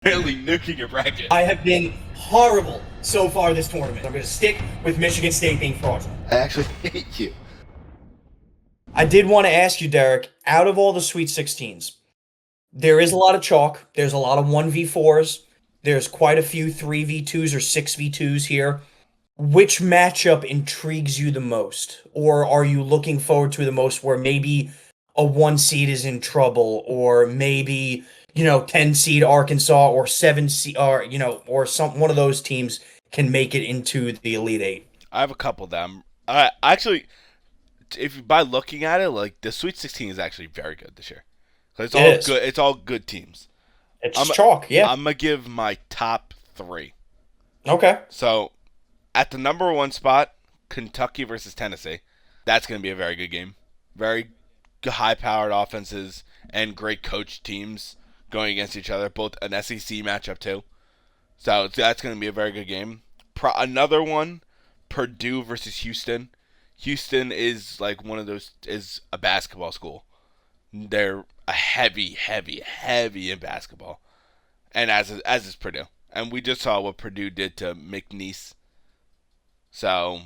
Really nuking your bracket. I have been horrible so far this tournament. I'm going to stick with Michigan State being fraudulent. I actually hate you. I did want to ask you, Derek, out of all the Sweet 16s, there is a lot of chalk. There's a lot of 1v4s. There's quite a few 3v2s or 6v2s here. Which matchup intrigues you the most? Or are you looking forward to the most where maybe a 1 seed is in trouble, or maybe, 10 seed Arkansas or 7 seed, or some one of those teams can make it into the Elite Eight? I have a couple of them. Actually, if by looking at it, like the Sweet 16 is actually very good this year. 'Cause it's It all is. good. It's all good teams. It's I'm chalk, yeah. I'm gonna give my top three. Okay. So at the number one spot, Kentucky versus Tennessee. That's gonna be a very good game. Very high-powered offenses and great coach teams going against each other. Both an SEC matchup too. So that's going to be a very good game. Another one, Purdue versus Houston. Houston is like one of those is a basketball school. They're a heavy in basketball, and as is Purdue. And we just saw what Purdue did to McNeese. So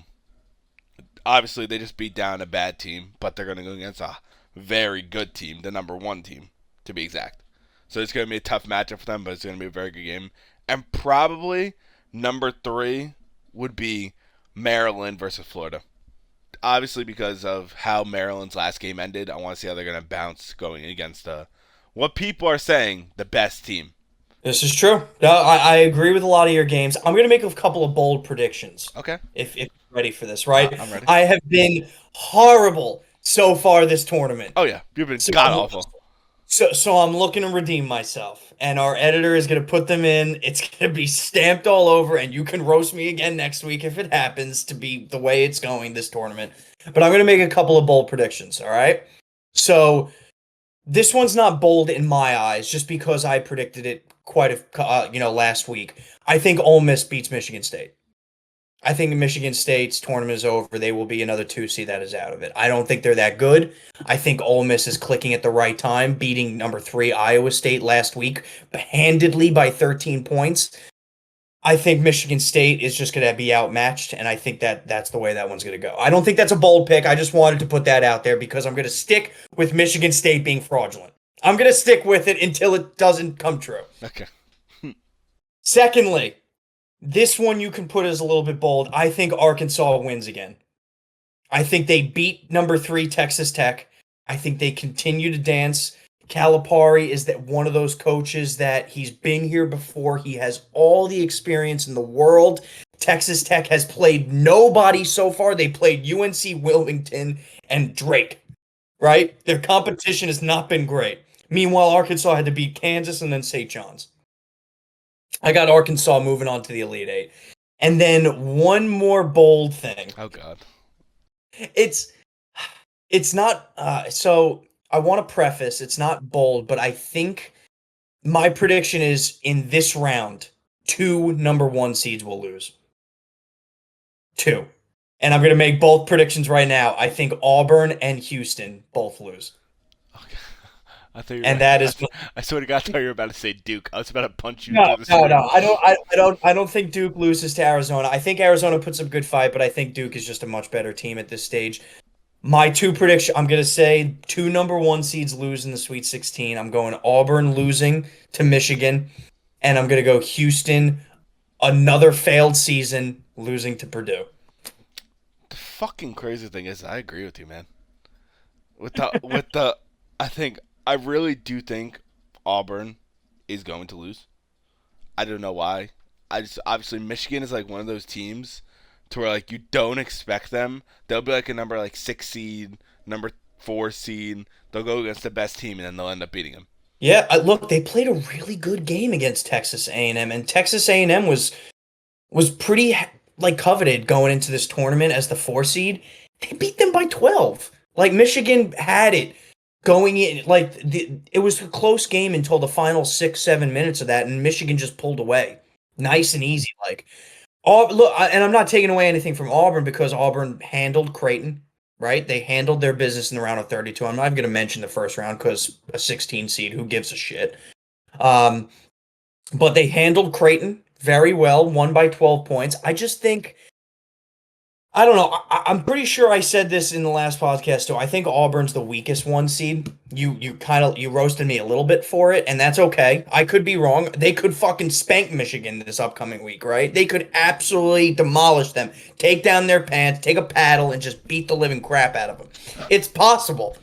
obviously they just beat down a bad team, but they're going to go against a very good team, the number one team to be exact. So it's going to be a tough matchup for them, but it's going to be a very good game. And probably number three would be Maryland versus Florida. Obviously, because of how Maryland's last game ended, I want to see how they're going to bounce going against what people are saying the best team. This is true. No, I agree with a lot of your games. I'm going to make a couple of bold predictions Okay, if you're ready for this, right? I'm ready. I have been horrible so far this tournament. Oh yeah, you've been So god I'm, awful. so I'm looking to redeem myself, and our editor is going to put them in. It's going to be stamped all over, and you can roast me again next week if it happens to be the way it's going this tournament. But I'm going to make a couple of bold predictions, all right? So this one's not bold in my eyes, just because I predicted it last week. I think Ole Miss beats Michigan State. I think Michigan State's tournament is over. They will be another 2 seed that is out of it. I don't think they're that good. I think Ole Miss is clicking at the right time, beating number 3 Iowa State last week handedly by 13 points. I think Michigan State is just going to be outmatched, and I think that's the way that one's going to go. I don't think that's a bold pick. I just wanted to put that out there because I'm going to stick with Michigan State being fraudulent. I'm going to stick with it until it doesn't come true. Okay. Secondly, this one you can put as a little bit bold. I think Arkansas wins again. I think they beat number 3 Texas Tech. I think they continue to dance. Calipari is that one of those coaches that he's been here before. He has all the experience in the world. Texas Tech has played nobody so far. They played UNC Wilmington and Drake, right? Their competition has not been great. Meanwhile, Arkansas had to beat Kansas and then St. John's. I got Arkansas moving on to the Elite Eight. And then one more bold thing. Oh god. It's it's not so I want to preface it's not bold, but I think my prediction is in this round, 2 number 1 seeds will lose. 2. And I'm going to make both predictions right now. I think Auburn and Houston both lose. Okay. I thought you were. And that I, is I swear to God, I thought you were about to say Duke. I was about to punch you through no, the no, screen. no. I don't think Duke loses to Arizona. I think Arizona puts up a good fight, but I think Duke is just a much better team at this stage. My two prediction, I'm gonna say 2 number 1 seeds lose in the Sweet 16. I'm going Auburn losing to Michigan, and I'm gonna go Houston, another failed season, losing to Purdue. The fucking crazy thing is, I agree with you, man. I think I really do think Auburn is going to lose. I don't know why. I just obviously Michigan is like one of those teams to where like you don't expect them. They'll be like a number like 6 seed, number 4 seed. They'll go against the best team and then they'll end up beating them. Yeah, look, they played a really good game against Texas A&M, and Texas A&M was pretty like coveted going into this tournament as the 4 seed. They beat them by 12. Like Michigan had it going in it was a close game until the final 6 7 minutes of that, and Michigan just pulled away, nice and easy. Like, and I'm not taking away anything from Auburn because Auburn handled Creighton, right? They handled their business in the round of 32. I'm not even going to mention the first round because a 16 seed, who gives a shit? Um, but they handled Creighton very well, won by 12 points. I just think I don't know. I'm pretty sure I said this in the last podcast too. I think Auburn's the weakest one seed. You kind of you roasted me a little bit for it, and that's okay. I could be wrong. They could fucking spank Michigan this upcoming week, right? They could absolutely demolish them, take down their pants, take a paddle, and just beat the living crap out of them. It's possible.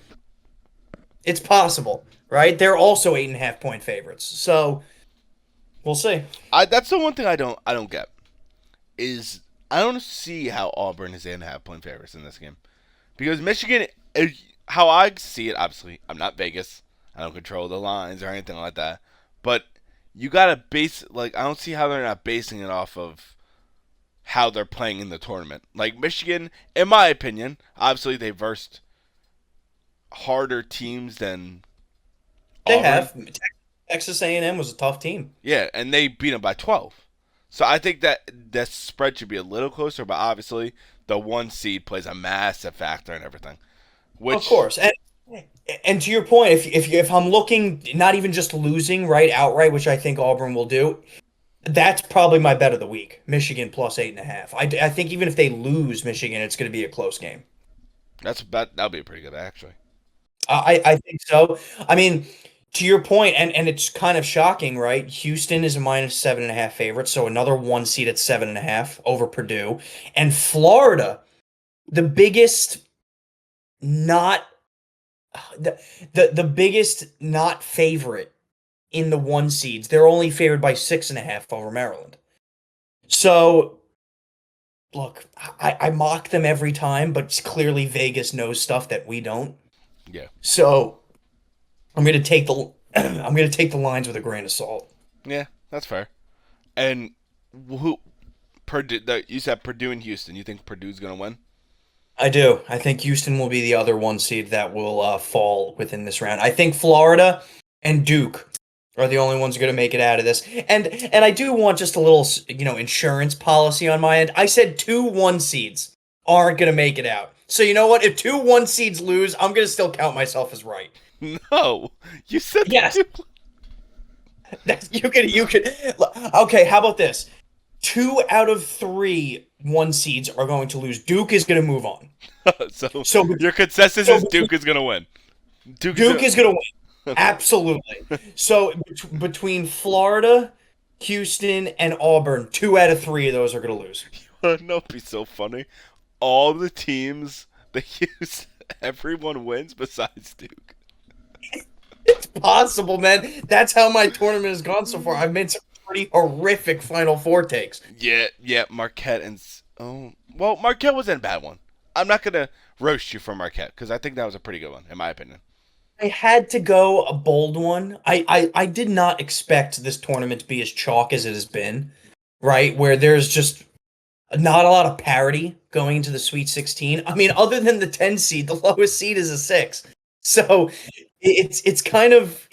It's possible, right? They're also 8.5 point favorites, so we'll see. That's the one thing I don't get is I don't see how Auburn is 8.5 point favorites in this game because Michigan. How I see it, obviously, I'm not Vegas. I don't control the lines or anything like that. But you gotta base like I don't see how they're not basing it off of how they're playing in the tournament. Like Michigan, in my opinion, obviously they versed harder teams than They Auburn. have Texas A&M was a tough team. Yeah, and they beat them by 12. So I think that the spread should be a little closer, but obviously the one seed plays a massive factor in everything. Of Which, course, and to your point, if I'm looking not even just losing right outright, which I think Auburn will do, that's probably my bet of the week. Michigan plus 8.5. I think even if they lose Michigan, it's going to be a close game. that'll be pretty good actually. I think so. I mean, to your point, and it's kind of shocking, right? Houston is a -7.5 favorite, so another one seed at 7.5 over Purdue, and Florida, the biggest not the biggest not favorite in the one seeds. They're only favored by 6.5 over Maryland. So look, I mock them every time, but clearly Vegas knows stuff that we don't. Yeah. So I'm gonna take the I'm gonna take the lines with a grain of salt. Yeah, that's fair. And who Purdue? You said Purdue and Houston. You think Purdue's gonna win? I do. I think Houston will be the other one seed that will fall within this round. I think Florida and Duke are the only ones going to make it out of this. And I do want just a little, insurance policy on my end. I said two one seeds aren't going to make it out. So you know what? If two one seeds lose, I'm going to still count myself as right. No, you said Yes. Purdue. You could. Okay, how about this? 2 out of 3 one seeds are going to lose. Duke is going to move on. So So, your consensus so is Duke is gonna win. Duke is going to win. Okay. Absolutely. So between Florida, Houston, and Auburn, 2 out of 3 of those are going to lose. No, it'd be so funny. All the teams they use, everyone wins besides Duke. It's possible, man. That's how my tournament has gone so far. I've made some pretty horrific Final Four takes. Yeah, Marquette and Marquette wasn't a bad one. I'm not gonna roast you for Marquette because I think that was a pretty good one in my opinion. I had to go a bold one. I did not expect this tournament to be as chalk as it has been, right? Where there's just not a lot of parity going into the Sweet 16. I mean, other than the 10 seed, the lowest seed is a 6. So it's kind of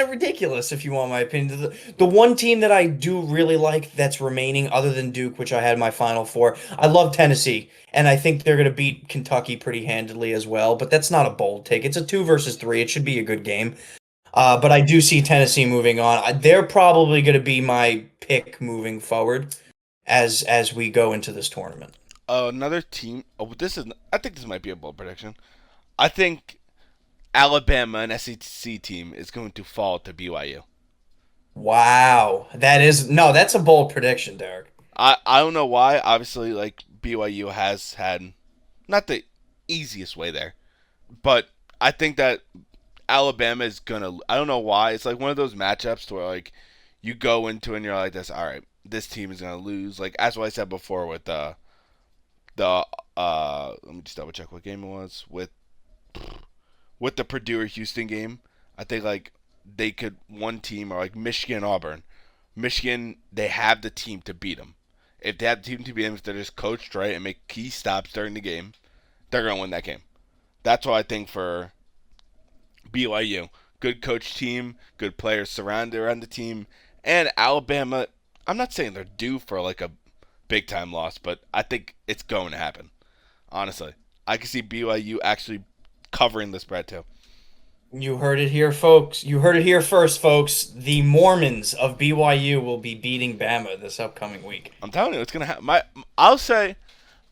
ridiculous if you want my opinion. The one team that I do really like that's remaining, other than Duke, which I had my Final Four, I love Tennessee, and I think they're going to beat Kentucky pretty handedly as well. But that's not a bold take. It's a 2 versus 3. It should be a good game. But I do see Tennessee moving on. They're probably going to be my pick moving forward as we go into this tournament. Another team. Oh, I think this might be a bold prediction. I think Alabama, an SEC team, is going to fall to BYU. Wow, that's a bold prediction, Derek. I don't know why. Obviously, like BYU has had not the easiest way there, but I think that Alabama is gonna. I don't know why. It's like one of those matchups where like you go into and you're like this. All right, this team is gonna lose. Like as what I said before with the let me just double check what game it was with the Purdue or Houston game. I think like they could one team or like Michigan Auburn. Michigan they have the team to beat them. If they have the team to beat them, if they're just coached right and make key stops during the game, they're gonna win that game. That's what I think for BYU. Good coach team, good players surrounded around the team, and Alabama. I'm not saying they're due for like a big time loss, but I think it's going to happen. Honestly, I can see BYU actually covering the spread too. You heard it here, folks. You heard it here first, folks. The Mormons of BYU will be beating Bama this upcoming week. I'm telling you, it's gonna happen. I'll say,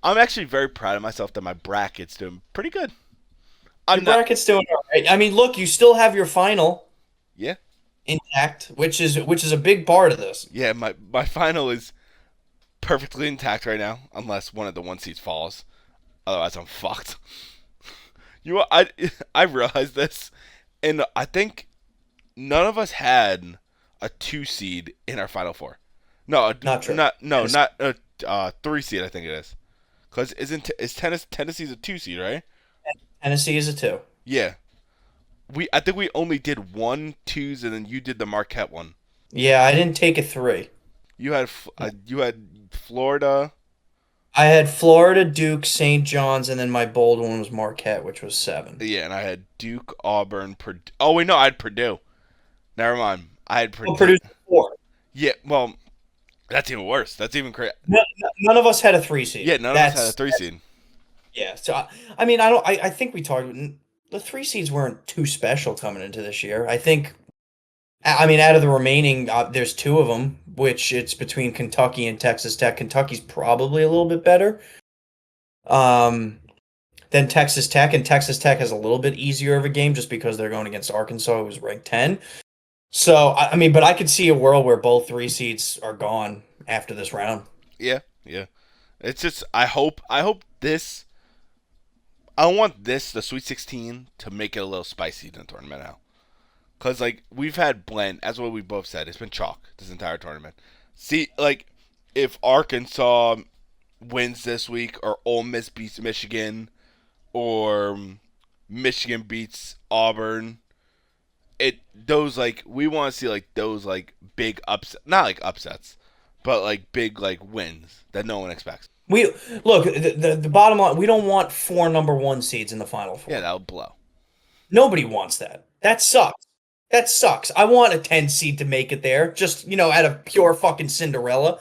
I'm actually very proud of myself that my bracket's doing pretty good. I'm Your not. bracket's doing all right. I mean, look, you still have your final Yeah, intact, which is a big part of this. yeah. My final is perfectly intact right now, unless one of the one seeds falls. Otherwise, I'm fucked. I realized this, and I think none of us had a 2 seed in our final four. No, Not true. not no, Tennessee, not a 3 seed. I think it is because is Tennessee's a 2 seed, right? Tennessee is a two. Yeah, I think we only did one twos, and then you did the Marquette one. Yeah, I didn't take a three. You had Florida. I had Florida, Duke, St. John's, and then my bold one was Marquette, which was seven. Yeah, and I had Duke, Auburn, Purdue. Oh wait, no, I had Purdue. Never mind. I had Well, Purdue. Purdue's a four. Yeah, well, that's even worse. That's even crazy. None of us had a three seed. Yeah, none of us had a That's 3 seed. Yeah. So I mean, I don't. I think we talked. The three seeds weren't too special coming into this year. I think. I mean, out of the remaining, there's two of them, which it's between Kentucky and Texas Tech. Kentucky's probably a little bit better um, than Texas Tech, and Texas Tech has a little bit easier of a game just because they're going against Arkansas, who was ranked 10. So I mean, but I could see a world where both three seeds are gone after this round. Yeah, yeah. It's just I hope this. I want the Sweet 16 to make it a little spicy in the tournament now. Cause like we've had blend, as what we both said, it's been chalk this entire tournament. See, like if Arkansas wins this week, or Ole Miss beats Michigan, or Michigan beats Auburn, it those like we want to see like those like big upset, not like upsets, but like big like wins that no one expects. We look the bottom line. We don't want four number one seeds in the final Yeah, four. that'll blow. Nobody wants that. That sucks. That sucks. I want a 10 seed to make it there, just out of pure fucking Cinderella.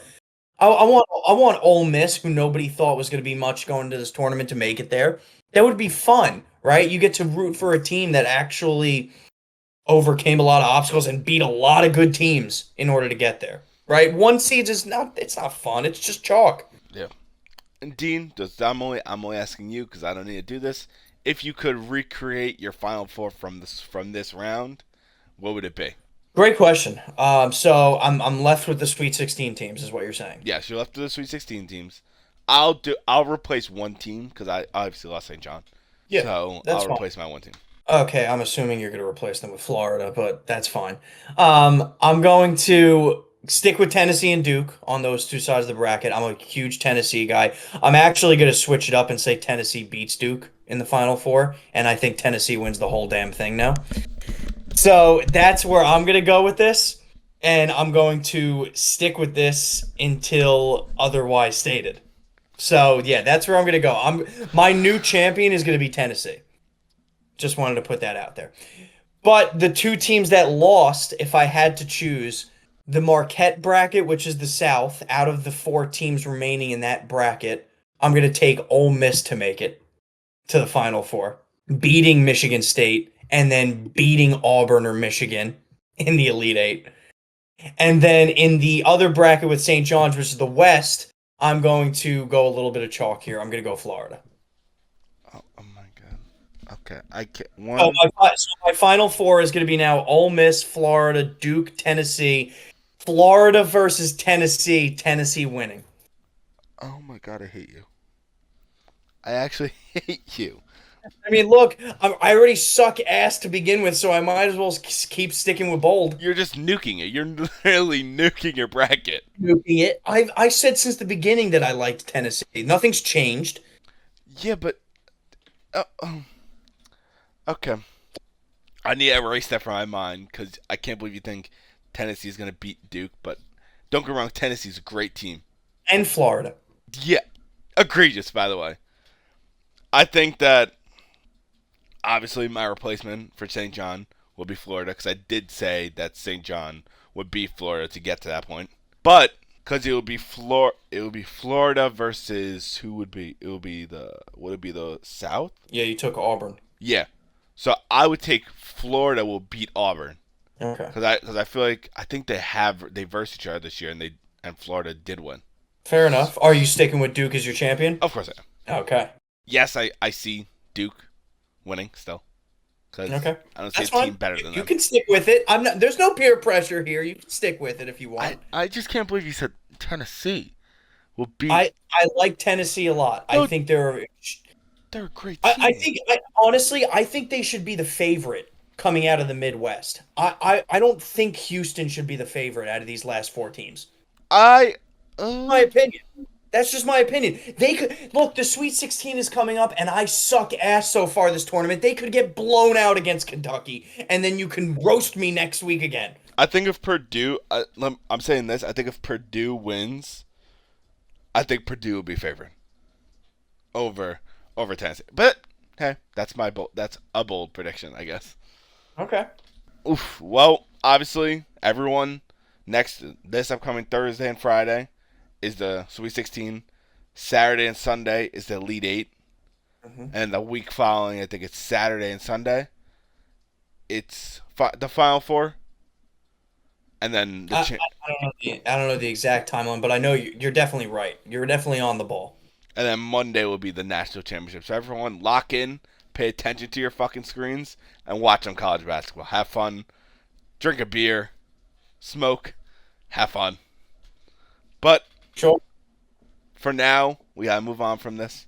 I want Ole Miss, who nobody thought was going to be much going into this tournament, to make it there. That would be fun, right? You get to root for a team that actually overcame a lot of obstacles and beat a lot of good teams in order to get there, right? One seeds is not. It's not fun. It's just chalk. Yeah. And Dean, I'm only asking you because I don't need to do this. If you could recreate your Final Four from this round, what would it be? Great question. So I'm left with the Sweet 16 teams, is what you're saying. Yes, you're left to the Sweet 16 teams. I'll replace one team because I obviously lost St. John, Yeah, so that's I'll fine. replace my one team. Okay, I'm assuming you're going to replace them with Florida, but that's fine. I'm going to stick with Tennessee and Duke on those two sides of the bracket. I'm a huge Tennessee guy. I'm actually going to switch it up and say Tennessee beats Duke in the Final Four, and I think Tennessee wins the whole damn thing now. So that's where I'm going to go with this, and I'm going to stick with this until otherwise stated. So yeah, that's where I'm going to go. My new champion is going to be Tennessee. Just wanted to put that out there. But the two teams that lost, if I had to choose, the Marquette bracket, which is the South, out of the four teams remaining in that bracket, I'm going to take Ole Miss to make it to the Final Four, beating Michigan State and then beating Auburn or Michigan in the Elite Eight. And then in the other bracket with St. John's versus the West, I'm going to go a little bit of chalk here. I'm going to go Florida. Oh my god. Okay, I can't. So One. my final four is going to be now Ole Miss, Florida, Duke, Tennessee. Florida versus Tennessee. Tennessee winning. Oh my god, I hate you. I actually hate you. I mean, look, I already suck ass to begin with, so I might as well keep sticking with bold. You're just nuking it. You're literally nuking your bracket. Nuking it. I said since the beginning that I liked Tennessee. Nothing's changed. Yeah, but okay. I need to erase that from my mind because I can't believe you think Tennessee's gonna beat Duke. But don't get me wrong, Tennessee's a great team. And Florida. Yeah, egregious, by the way. I think that obviously my replacement for St. John will be Florida because I did say that St. John would beat Florida to get to that point. But because it would be Florida versus who would be? It would be the would it be the South? Yeah, you took Auburn. Yeah. So I would take Florida will beat Auburn Okay. because I feel like I think they versed each other this year and Florida did win. Fair enough. Are you sticking with Duke as your champion? Of course I am. Okay. Yes, I see Duke winning still because Okay. I don't see a That's team fine. better You, than you them. can stick with it. I'm not. There's no peer pressure here. You can stick with it if you I want. I just can't believe you said Tennessee will beat. I like Tennessee a lot. I No, think they're. they're a great I team. think honestly, I think they should be the favorite coming out of the Midwest. I don't think Houston should be the favorite out of these last four teams. I My opinion. That's just my opinion. They could look, the Sweet 16 is coming up, and I suck ass so far this tournament. They could get blown out against Kentucky, and then you can roast me next week again. I think if Purdue, I'm saying this. I think if Purdue wins, I think Purdue will be favored over Tennessee. But hey, that's a bold prediction, I guess. Okay. Oof. Well, obviously, everyone this upcoming Thursday and Friday is the Sweet 16. Saturday and Sunday is the Elite Eight, Mhm. and the week following, I think it's Saturday and Sunday. It's the Final Four, and then I don't know the exact timeline, but I know you're definitely right. You're definitely on the ball. and then Monday will be the national championship. So everyone, lock in, pay attention to your fucking screens, and watch some college basketball. Have fun, drink a beer, smoke, have fun. But Sure. for now, we gotta move on from this.